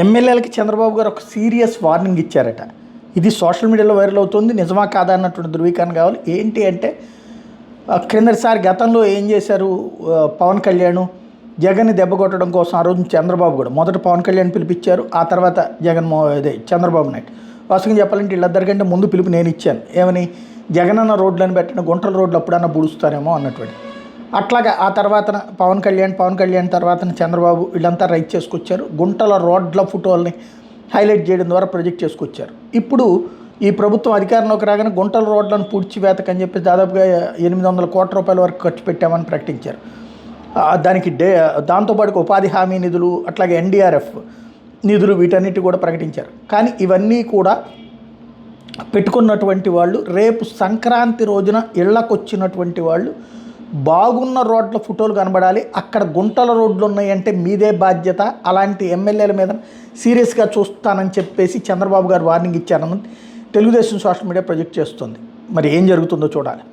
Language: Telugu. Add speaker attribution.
Speaker 1: ఎమ్మెల్యేలకి చంద్రబాబు గారు ఒక సీరియస్ వార్నింగ్ ఇచ్చారట. ఇది సోషల్ మీడియాలో వైరల్ అవుతుంది. నిజమా కాదా అన్నటువంటి ధృవీకరణ కావాలి. ఏంటి అంటే క్రిందటిసారి గతంలో ఏం చేశారు పవన్ కళ్యాణ్ జగన్ని దెబ్బకొట్టడం కోసం ఆ రోజు చంద్రబాబు కూడా మొదట పవన్ కళ్యాణ్ పిలిపించారు. ఆ తర్వాత చంద్రబాబు నాయుడు. వాస్తవంగా చెప్పాలంటే వీళ్ళిద్దరికంటే ముందు పిలుపు నేను ఇచ్చాను. ఏమని జగనన్న రోడ్లను పెట్టిన గుంటల రోడ్లు అప్పుడన్నా బుడుస్తారేమో అన్నటువంటి. అట్లాగా ఆ తర్వాత పవన్ కళ్యాణ్ తర్వాత చంద్రబాబు వీళ్ళంతా రైట్ చేసుకొచ్చారు. గుంటల రోడ్ల ఫోటోల్ని హైలైట్ చేయడం ద్వారా ప్రొజెక్ట్ చేసుకొచ్చారు. ఇప్పుడు ఈ ప్రభుత్వం అధికారంలోకి రాగానే గుంటల రోడ్లను పూడ్చివేతకని చెప్పి దాదాపుగా 800 కోట్ల రూపాయల వరకు ఖర్చు పెట్టామని ప్రకటించారు. దానికి దాంతోపాటు ఉపాధి హామీ నిధులు అట్లాగే ఎన్డీఆర్ఎఫ్ నిధులు వీటన్నిటి కూడా ప్రకటించారు. కానీ ఇవన్నీ కూడా పెట్టుకున్నటువంటి వాళ్ళు రేపు సంక్రాంతి రోజున ఇళ్లకొచ్చినటువంటి వాళ్ళు బాగున్న రోడ్ల ఫోటోలు కనబడాలి. అక్కడ గుంటల రోడ్లు ఉన్నాయంటే మీదే బాధ్యత. అలాంటి ఎమ్మెల్యేల మీద సీరియస్గా చూస్తానని చెప్పేసి చంద్రబాబు గారు వార్నింగ్ ఇచ్చారని తెలుగుదేశం సోషల్ మీడియా ప్రొజెక్ట్ చేస్తుంది. మరి ఏం జరుగుతుందో చూడాలి.